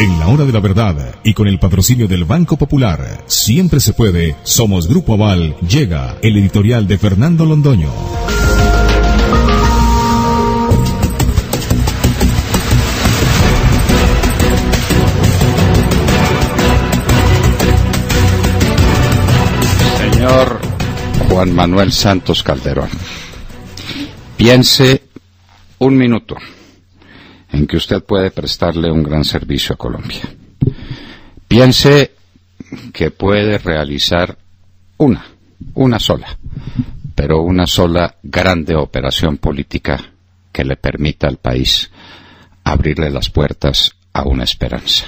En la hora de la verdad y con el patrocinio del Banco Popular, siempre se puede, somos Grupo Aval, llega el editorial de Fernando Londoño. Señor Juan Manuel Santos Calderón, piense un minuto en que usted puede prestarle un gran servicio a Colombia. Piense que puede realizar una sola grande operación política que le permita al país abrirle las puertas a una esperanza.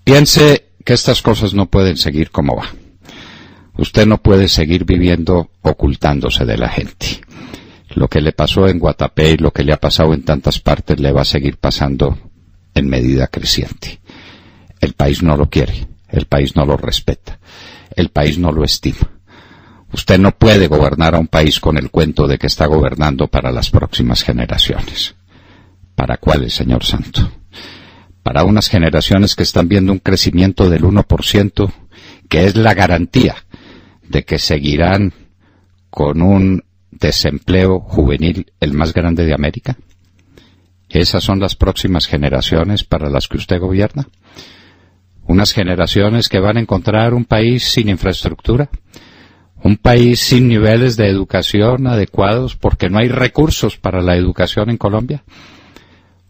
Piense que estas cosas no pueden seguir como va. Usted no puede seguir viviendo ocultándose de la gente. Lo que le pasó en Guatapé y lo que le ha pasado en tantas partes le va a seguir pasando en medida creciente. El país no lo quiere, el país no lo respeta, el país no lo estima. Usted no puede gobernar a un país con el cuento de que está gobernando para las próximas generaciones. ¿Para cuáles, señor Santo? Para unas generaciones que están viendo un crecimiento del 1%, que es la garantía de que seguirán con un desempleo juvenil el más grande de América. ¿Esas son las próximas generaciones para las que usted gobierna? Unas generaciones que van a encontrar un país sin infraestructura, un país sin niveles de educación adecuados porque no hay recursos para la educación en Colombia,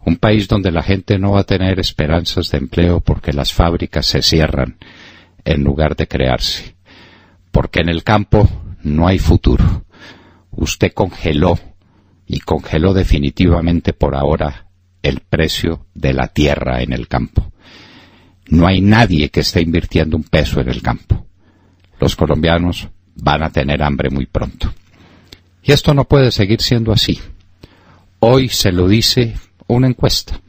un país donde la gente no va a tener esperanzas de empleo porque las fábricas se cierran en lugar de crearse, porque en el campo no hay futuro. Usted congeló definitivamente por ahora el precio de la tierra en el campo. No hay nadie que esté invirtiendo un peso en el campo. Los colombianos van a tener hambre muy pronto. Y esto no puede seguir siendo así. Hoy se lo dice una encuesta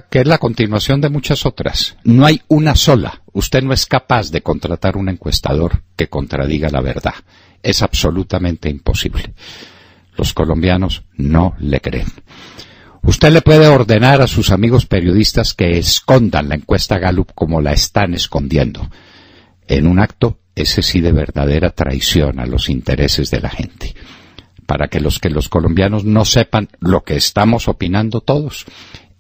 que es la continuación de muchas otras. No hay una sola. Usted no es capaz de contratar un encuestador que contradiga la verdad. Es absolutamente imposible. Los colombianos no le creen. Usted le puede ordenar a sus amigos periodistas que escondan la encuesta Gallup como la están escondiendo. En un acto, ese sí de verdadera traición a los intereses de la gente. Para que los colombianos no sepan lo que estamos opinando todos,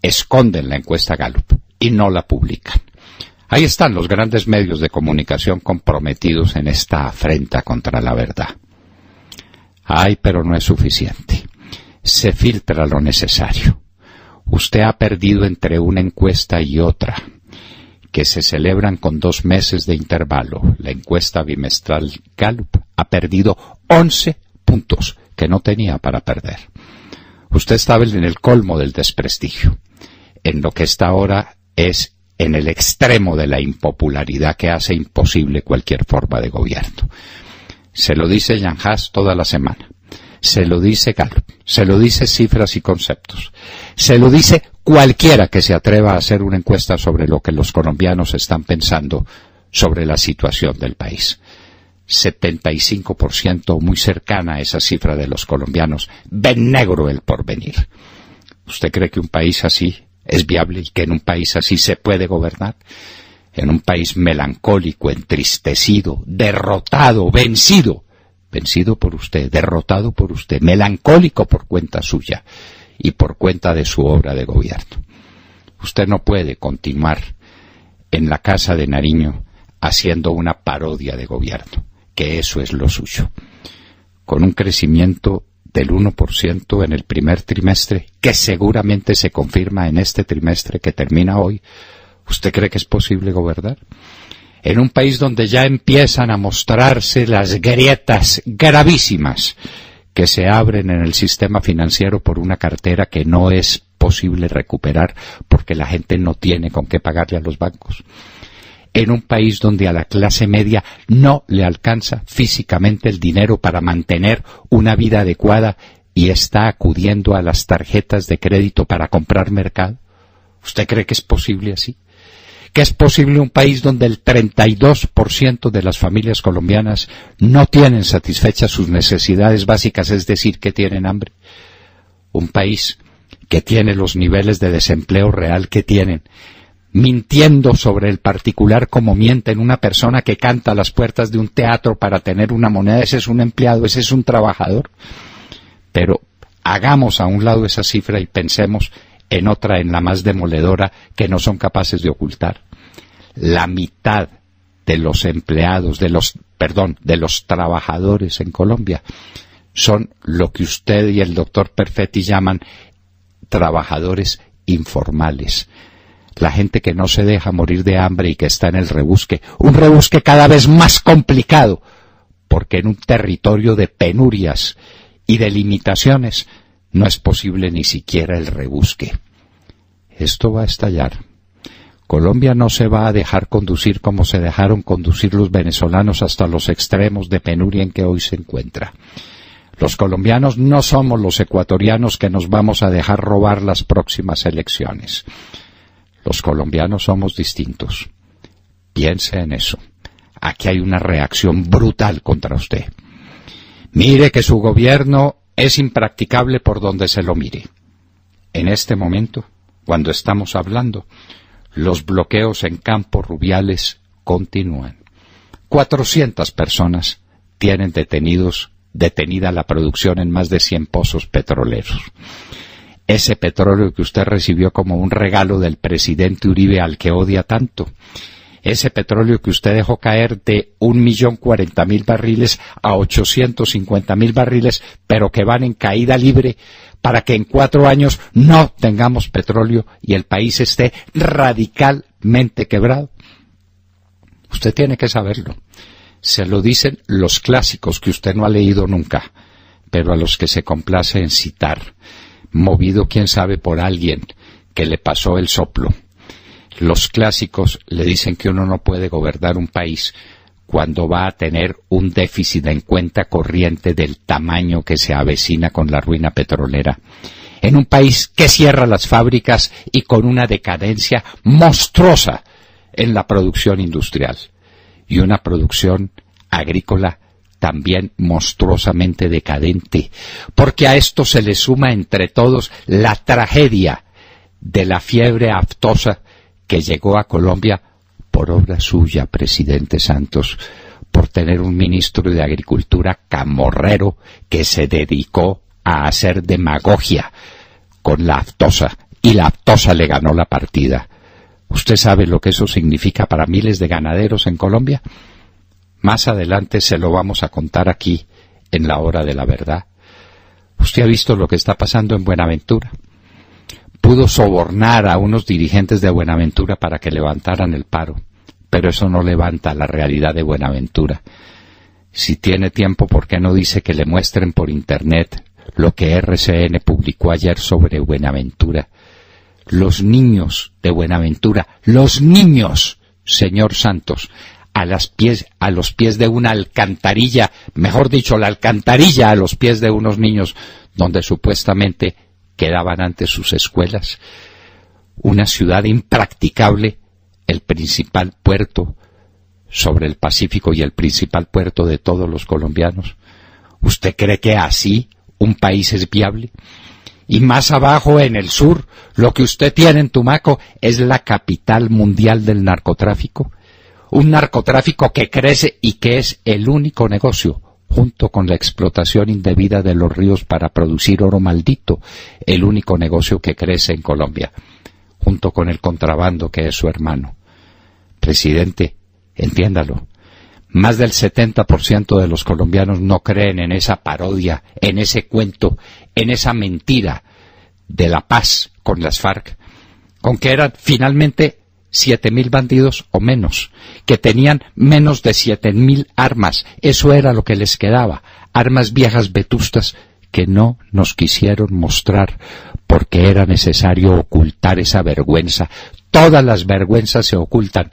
esconden la encuesta Gallup y no la publican. Ahí están los grandes medios de comunicación comprometidos en esta afrenta contra la verdad. Ay, pero no es suficiente. Se filtra lo necesario. Usted ha perdido entre una encuesta y otra, que se celebran con 2 meses de intervalo. La encuesta bimestral Gallup ha perdido 11 puntos que no tenía para perder. Usted estaba en el colmo del desprestigio. En lo que está ahora es en el extremo de la impopularidad que hace imposible cualquier forma de gobierno. Se lo dice Jan Haas toda la semana. Se lo dice Gallup. Se lo dice Cifras y Conceptos. Se lo dice cualquiera que se atreva a hacer una encuesta sobre lo que los colombianos están pensando sobre la situación del país. 75%, muy cercana a esa cifra de los colombianos, ven negro el porvenir. ¿Usted cree que un país así es viable y que en un país así se puede gobernar? En un país melancólico, entristecido, derrotado, vencido por usted, derrotado por usted, melancólico por cuenta suya y por cuenta de su obra de gobierno. Usted no puede continuar en la Casa de Nariño haciendo una parodia de gobierno, que eso es lo suyo. Con un crecimiento del 1% en el primer trimestre, que seguramente se confirma en este trimestre que termina hoy, ¿usted cree que es posible gobernar? En un país donde ya empiezan a mostrarse las grietas gravísimas que se abren en el sistema financiero por una cartera que no es posible recuperar porque la gente no tiene con qué pagarle a los bancos. En un país donde a la clase media no le alcanza físicamente el dinero para mantener una vida adecuada y está acudiendo a las tarjetas de crédito para comprar mercado. ¿Usted cree que es posible así? ¿Que es posible un país donde el 32% de las familias colombianas no tienen satisfechas sus necesidades básicas, es decir, que tienen hambre? Un país que tiene los niveles de desempleo real que tienen, mintiendo sobre el particular como mienten, una persona que canta a las puertas de un teatro para tener una moneda, ese es un empleado, ese es un trabajador. Pero hagamos a un lado esa cifra y pensemos en otra, en la más demoledora, que no son capaces de ocultar. La mitad de los empleados, de los trabajadores en Colombia son lo que usted y el doctor Perfetti llaman trabajadores informales. La gente que no se deja morir de hambre y que está en el rebusque, un rebusque cada vez más complicado, porque en un territorio de penurias y de limitaciones no es posible ni siquiera el rebusque. Esto va a estallar. Colombia no se va a dejar conducir como se dejaron conducir los venezolanos hasta los extremos de penuria en que hoy se encuentra. Los colombianos no somos los ecuatorianos que nos vamos a dejar robar las próximas elecciones. Los colombianos somos distintos. Piense en eso. Aquí hay una reacción brutal contra usted. Mire que su gobierno es impracticable por donde se lo mire. En este momento, cuando estamos hablando, los bloqueos en Campos Rubiales continúan. 400 personas tienen detenida la producción en más de 100 pozos petroleros. Ese petróleo que usted recibió como un regalo del presidente Uribe, al que odia tanto, ese petróleo que usted dejó caer de 1.040.000 barriles a 850.000 barriles, pero que van en caída libre para que en 4 años no tengamos petróleo y el país esté radicalmente quebrado. Usted tiene que saberlo. Se lo dicen los clásicos que usted no ha leído nunca, pero a los que se complace en citar, movido quién sabe por alguien que le pasó el soplo. Los clásicos le dicen que uno no puede gobernar un país cuando va a tener un déficit en cuenta corriente del tamaño que se avecina con la ruina petrolera. En un país que cierra las fábricas y con una decadencia monstruosa en la producción industrial. Y una producción agrícola también monstruosamente decadente, porque a esto se le suma entre todos la tragedia de la fiebre aftosa que llegó a Colombia por obra suya, presidente Santos, por tener un ministro de Agricultura camorrero que se dedicó a hacer demagogia con la aftosa, y la aftosa le ganó la partida. ¿Usted sabe lo que eso significa para miles de ganaderos en Colombia? Más adelante se lo vamos a contar aquí, en la hora de la verdad. ¿Usted ha visto lo que está pasando en Buenaventura? Pudo sobornar a unos dirigentes de Buenaventura para que levantaran el paro, pero eso no levanta la realidad de Buenaventura. Si tiene tiempo, ¿por qué no dice que le muestren por internet lo que RCN publicó ayer sobre Buenaventura? Los niños de Buenaventura, los niños, señor Santos, a los pies de una alcantarilla, mejor dicho, la alcantarilla a los pies de unos niños donde supuestamente quedaban antes sus escuelas. Una ciudad impracticable, el principal puerto sobre el Pacífico y el principal puerto de todos los colombianos. ¿Usted cree que así un país es viable? Y más abajo, en el sur, lo que usted tiene en Tumaco es la capital mundial del narcotráfico. Un narcotráfico que crece y que es el único negocio, junto con la explotación indebida de los ríos para producir oro maldito, el único negocio que crece en Colombia, junto con el contrabando que es su hermano. Presidente, entiéndalo, más del 70% de los colombianos no creen en esa parodia, en ese cuento, en esa mentira de la paz con las FARC, con que eran finalmente 7.000 bandidos o menos, que tenían menos de 7.000 armas. Eso era lo que les quedaba, armas viejas vetustas que no nos quisieron mostrar porque era necesario ocultar esa vergüenza. Todas las vergüenzas se ocultan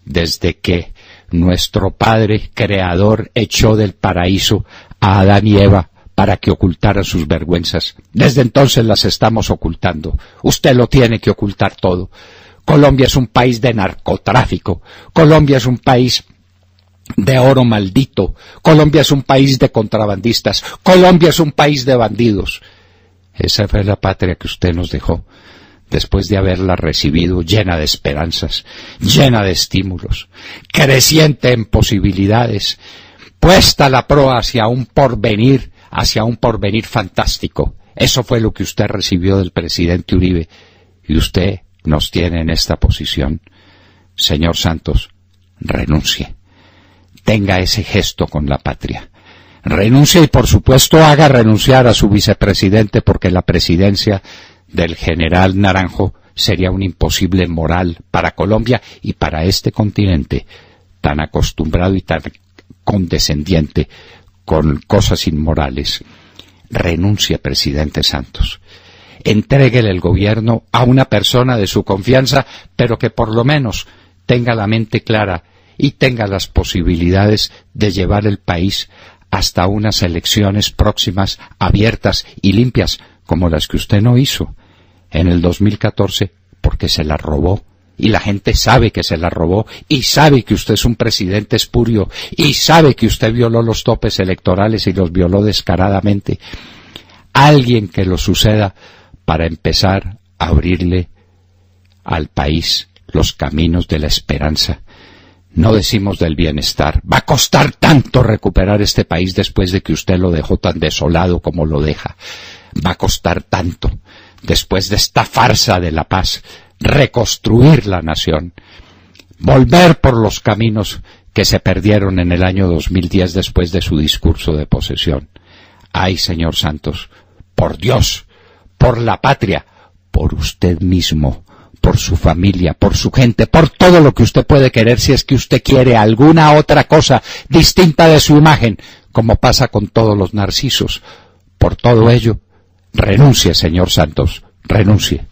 desde que nuestro Padre Creador echó del paraíso a Adán y Eva para que ocultaran sus vergüenzas. Desde entonces las estamos ocultando. Usted lo tiene que ocultar todo. Colombia es un país de narcotráfico. Colombia es un país de oro maldito. Colombia es un país de contrabandistas. Colombia es un país de bandidos. Esa fue la patria que usted nos dejó, después de haberla recibido llena de esperanzas, llena de estímulos, creciente en posibilidades, puesta la proa hacia un porvenir fantástico. Eso fue lo que usted recibió del presidente Uribe, y usted nos tiene en esta posición. Señor Santos, renuncie. Tenga ese gesto con la patria. Renuncie y, por supuesto, haga renunciar a su vicepresidente, porque la presidencia del general Naranjo sería un imposible moral para Colombia y para este continente tan acostumbrado y tan condescendiente con cosas inmorales. Renuncie, presidente Santos. Entréguele el gobierno a una persona de su confianza, pero que por lo menos tenga la mente clara y tenga las posibilidades de llevar el país hasta unas elecciones próximas, abiertas y limpias, como las que usted no hizo en el 2014, porque se la robó, y la gente sabe que se la robó, y sabe que usted es un presidente espurio, y sabe que usted violó los topes electorales y los violó descaradamente. Alguien que lo suceda para empezar a abrirle al país los caminos de la esperanza. No decimos del bienestar. Va a costar tanto recuperar este país después de que usted lo dejó tan desolado como lo deja. Va a costar tanto, después de esta farsa de la paz, reconstruir la nación, volver por los caminos que se perdieron en el año 2010 después de su discurso de posesión. Ay, señor Santos, por Dios, por la patria, por usted mismo, por su familia, por su gente, por todo lo que usted puede querer, si es que usted quiere alguna otra cosa distinta de su imagen, como pasa con todos los narcisos. Por todo ello, renuncie, señor Santos, renuncie.